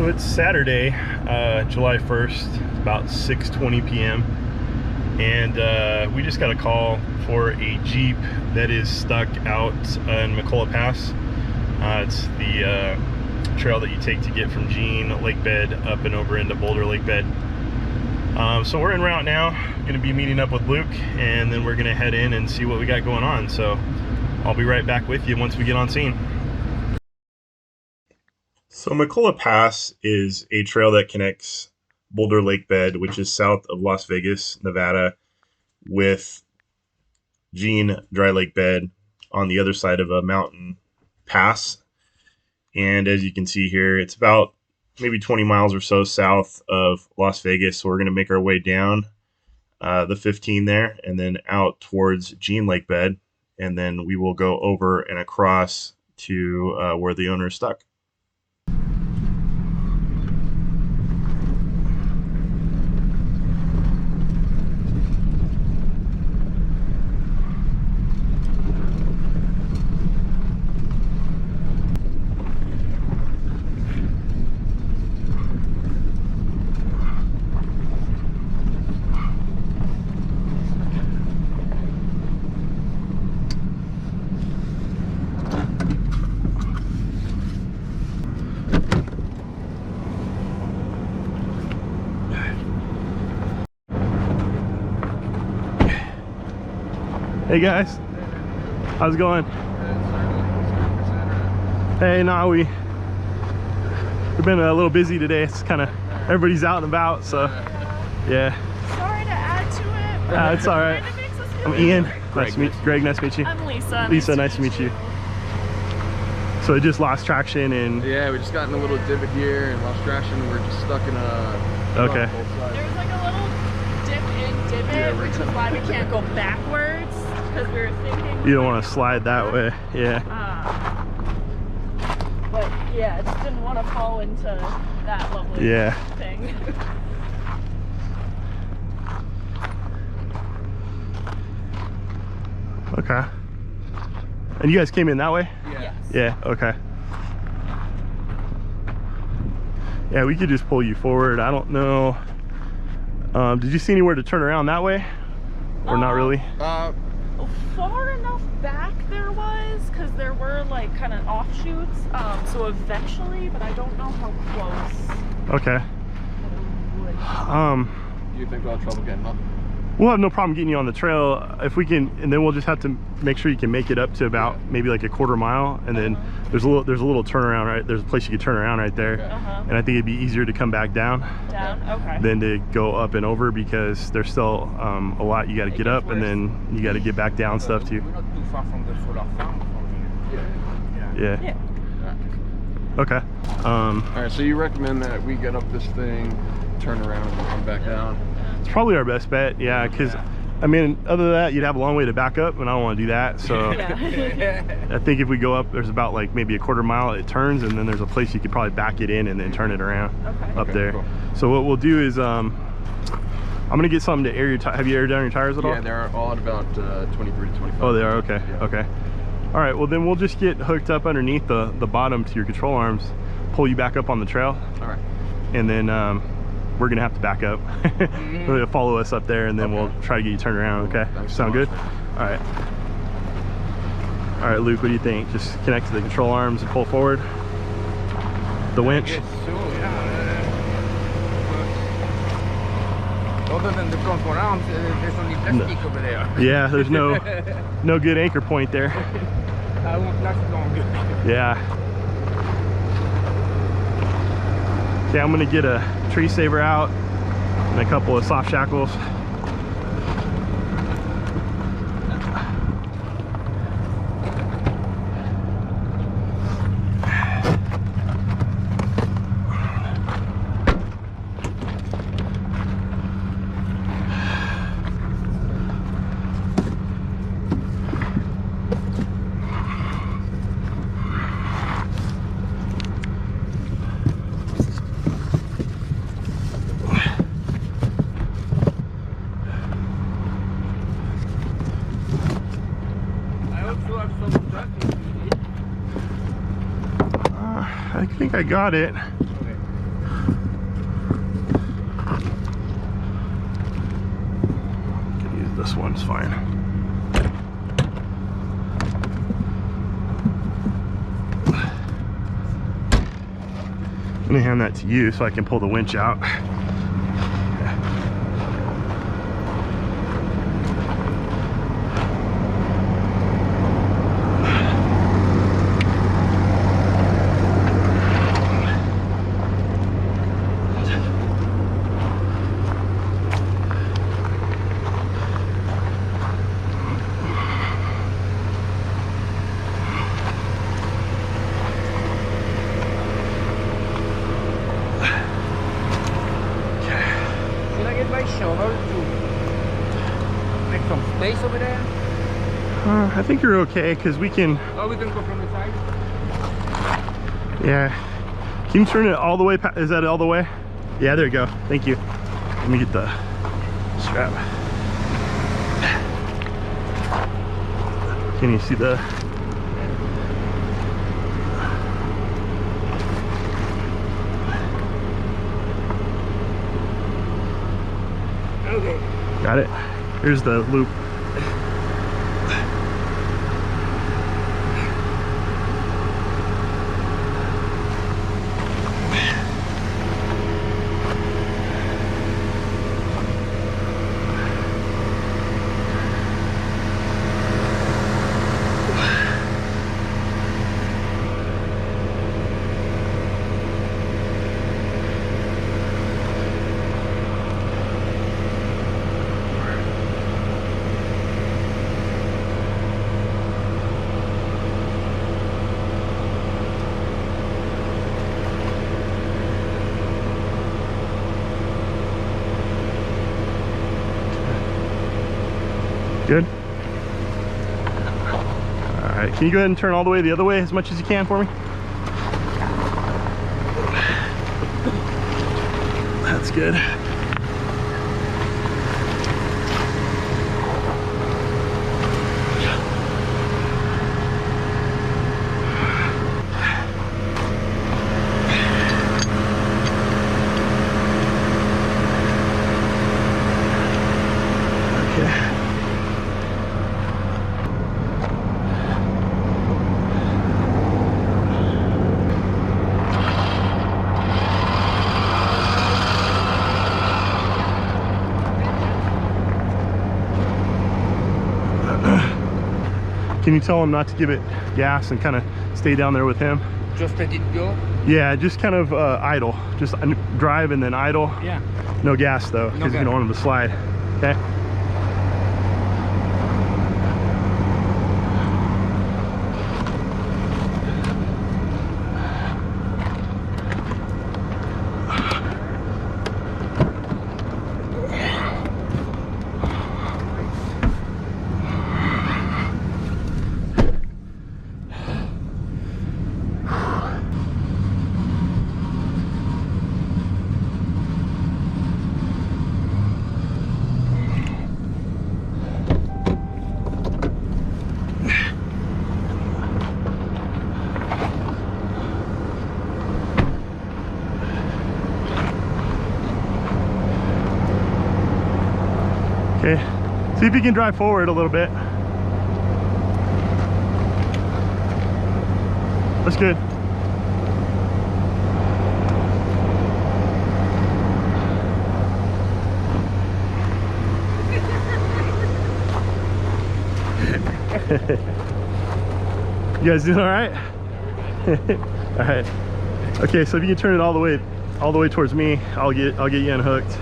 So it's Saturday, July 1st, about 6:20 p.m. and we just got a call for a Jeep that is stuck out in McCullough Pass. It's the trail that you take to get from Jean Lake Bed up and over into Boulder Lake Bed. So we're en route now, going to be meeting up with Luke, and then we're going to head in and see what we got going on. So I'll be right back with you once we get on scene. So McCullough Pass is a trail that connects Boulder Lake Bed, which is south of Las Vegas, Nevada, with Jean Dry Lake Bed on the other side of a mountain pass. And as you can see here, it's about maybe 20 miles or so south of Las Vegas. So we're going to make our way down the 15 there and then out towards Jean Lake Bed. And then we will go over and across to where the owner is stuck. Hey guys, how's it going? Hey, nah, we've been a little busy today. It's kind of everybody's out and about, so yeah. Sorry to add to it. It's all right. I'm Ian. Nice to meet you. Greg, nice to meet you. I'm Lisa. Lisa, nice to meet you. So it just lost traction and yeah, we just got in a little divot here and lost traction. We're just stuck in a okay. There's like a little dip in divot, yeah, which is why we can't go backwards. Because we were thinking you don't want to slide that way, yeah. But yeah, I just didn't want to fall into that lovely thing. Okay. And you guys came in that way? Yeah. Yes. Yeah, okay. Yeah, we could just pull you forward. I don't know. Did you see anywhere to turn around that way? Or not really? Far enough back there was, because there were like kind of offshoots, so eventually, but I don't know how close. Okay. Do you think we'll have trouble getting up? We'll have no problem getting you on the trail if we can, and then we'll just have to make sure you can make it up to about maybe like a quarter mile, and then there's a little turnaround right there's a place you could turn around right there, and I think it'd be easier to come back down than to go up and over, because there's still a lot you got to get up, and then you got to get back down stuff too. We're not too far from the solar farm from here. Yeah. Okay. All right, so you recommend that we get up this thing, turn around, and come back down? It's probably our best bet, yeah, because I mean, other than that, you'd have a long way to back up, and I don't want to do that. So I think if we go up, there's about like maybe a quarter mile, it turns, and then there's a place you could probably back it in and then turn it around up there. Cool. So what we'll do is I'm gonna get something to air your tires. Have you aired down your tires at all? Yeah, they're all at about 23 to 25. Oh, they are? Okay. Yeah. Okay. All right, well then we'll just get hooked up underneath the bottom to your control arms, pull you back up on the trail. All right. And then we're gonna have to back up. Follow us up there, and then we'll try to get you turned around. Okay. Thanks. Sound good? All right. All right, Luke, what do you think? Just connect to the control arms and pull forward the winch. Other than the front four arms, there's only plastic over there. Yeah, there's no good anchor point there. I won't last long. Yeah. Okay, I'm gonna get a tree saver out and a couple of soft shackles. I think I got it. Okay. this one's fine. I'm gonna hand that to you so I can pull the winch out. Over there? I think you're okay because we can. Oh, we can go from the side? Yeah. Can you turn it all the way? Is that all the way? Yeah, there you go. Thank you. Let me get the strap. Can you see the? Okay. Got it. Here's the loop. Good. All right, can you go ahead and turn all the way the other way as much as you can for me? That's good. Can you tell him not to give it gas and kind of stay down there with him? Just let it go? Yeah, just kind of idle. Just drive and then idle. Yeah. No gas though, because you don't want him to slide. Okay? Okay, see if you can drive forward a little bit. That's good. You guys doing all right? All right. Okay, so if you can turn it all the way towards me, I'll get you unhooked.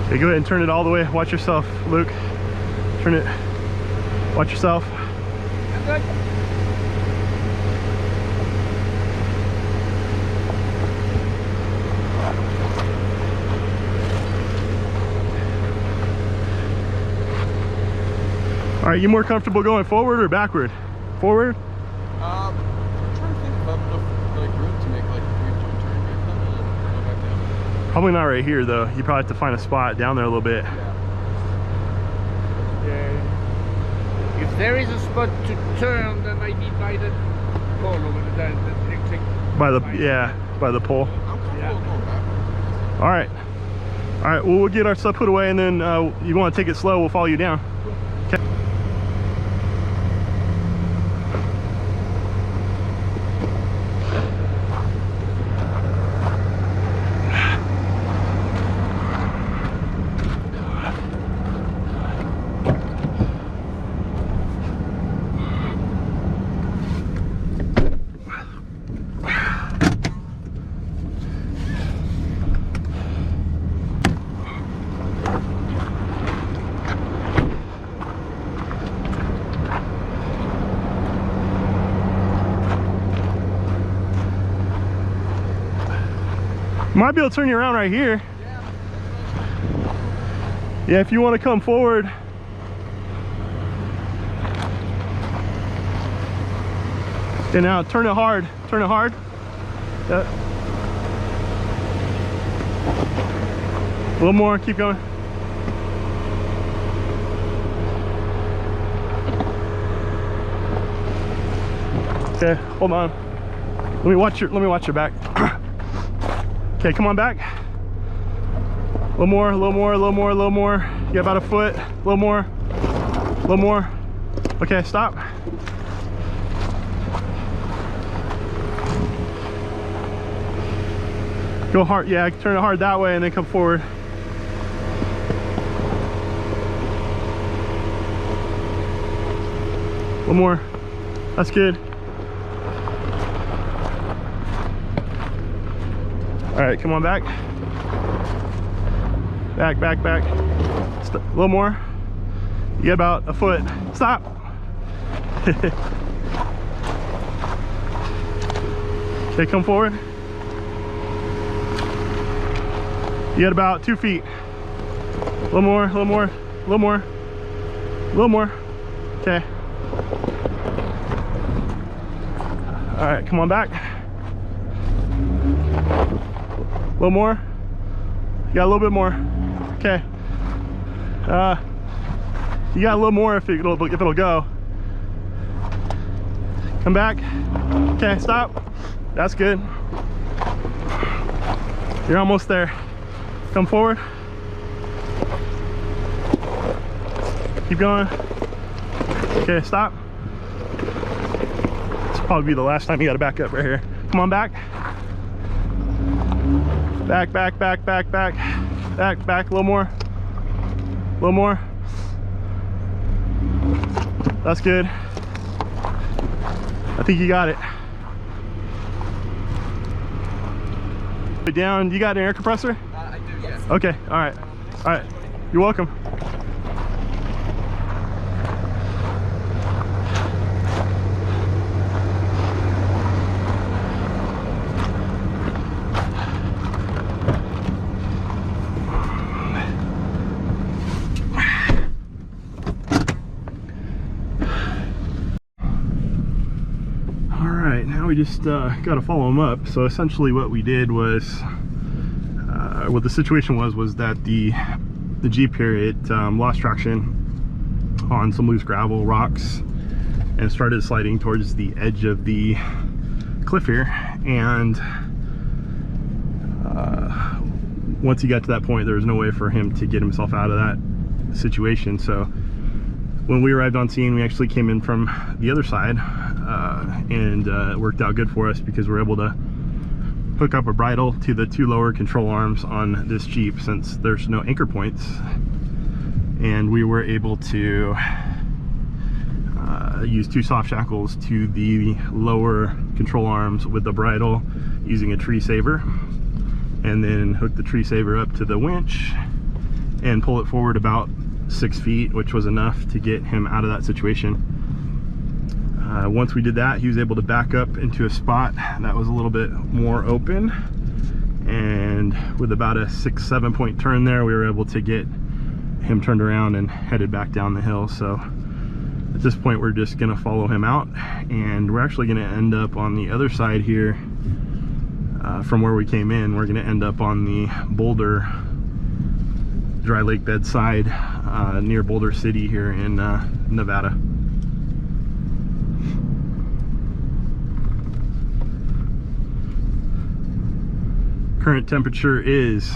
Okay, go ahead and turn it all the way. Watch yourself, Luke. Turn it. Watch yourself. Good. All right, you more comfortable going forward or backward? Forward? I'm trying to think about enough like room to make like a 3-point turn. Maybe go back down. Probably not right here though. You probably have to find a spot down there a little bit. Yeah. there is a spot to turn, then maybe by the pole over the electric. By the by the pole. I'm comfortable going back. All right. All right. Well, we'll get our stuff put away, and then you want to take it slow. We'll follow you down. Okay. Might be able to turn you around right here. Yeah, if you want to come forward. And now turn it hard. Turn it hard. A little more. Keep going. Okay, hold on. Let me watch your back. Okay, come on back. A little more, a little more, a little more, a little more. You got about a foot. A little more. A little more. Okay, stop. Go hard. Yeah, turn it hard that way and then come forward. A little more. That's good. All right, come on back. Back, back, back. A little more. You got about a foot. Stop. Okay, come forward. You got about 2 feet. A little more, a little more, a little more, a little more. Okay. All right, come on back. A little more. You got a little bit more. Okay. You got a little more if it'll go. Come back. Okay, stop. That's good. You're almost there. Come forward. Keep going. Okay, stop. This will probably be the last time you gotta back up right here. Come on back. Back, back, back, back, back. Back, back, a little more. A little more. That's good. I think you got it. Down, you got an air compressor? I do, yes. Okay, all right. All right, you're welcome. We just got to follow them up. So essentially what we did was what the situation was that the Jeep here, it lost traction on some loose gravel rocks and started sliding towards the edge of the cliff here, and once he got to that point there was no way for him to get himself out of that situation. So when we arrived on scene, we actually came in from the other side, and it worked out good for us because we're able to hook up a bridle to the 2 lower control arms on this Jeep since there's no anchor points, and we were able to use 2 soft shackles to the lower control arms with the bridle using a tree saver, and then hook the tree saver up to the winch and pull it forward about 6 feet, which was enough to get him out of that situation. Once we did that, he was able to back up into a spot that was a little bit more open, and with about a 6-7 point turn there, we were able to get him turned around and headed back down the hill. So at this point we're just gonna follow him out, and we're actually gonna end up on the other side here from where we came in. We're gonna end up on the Boulder dry lake bed side near Boulder City here in Nevada. Current temperature is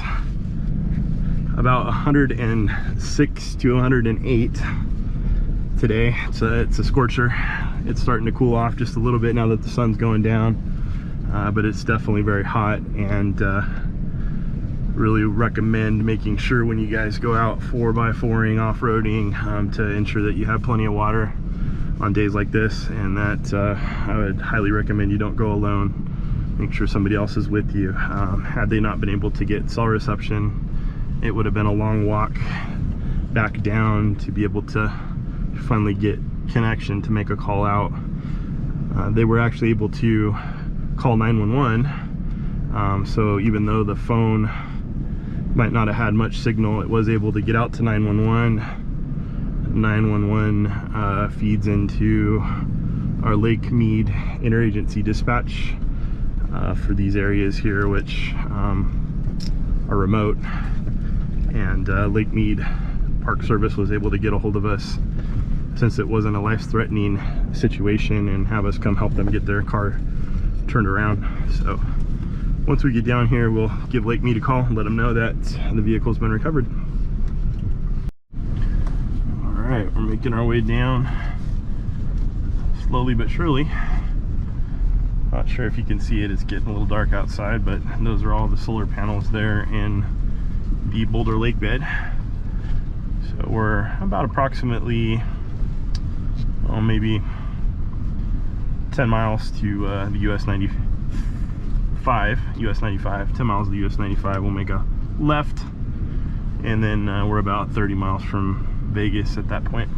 about 106 to 108 today. It's a scorcher. It's starting to cool off just a little bit now that the sun's going down, but it's definitely very hot, and really recommend making sure when you guys go out 4x4ing, off-roading, to ensure that you have plenty of water on days like this, and that I would highly recommend you don't go alone. Make sure somebody else is with you. Had they not been able to get cell reception, it would have been a long walk back down to be able to finally get connection to make a call out. They were actually able to call 911, so even though the phone might not have had much signal, it was able to get out to 911. 911 feeds into our Lake Mead interagency dispatch for these areas here, which are remote, and Lake Mead Park Service was able to get a hold of us since it wasn't a life-threatening situation and have us come help them get their car turned around. So once we get down here, we'll give Lake Mead a call and let them know that the vehicle's been recovered. All right, we're making our way down slowly but surely. Not sure if you can see it, it's getting a little dark outside, but those are all the solar panels there in the Boulder Lake bed. So we're about approximately, well, maybe 10 miles to the US 95, 10 miles to the US 95. We'll make a left, and then we're about 30 miles from Vegas at that point.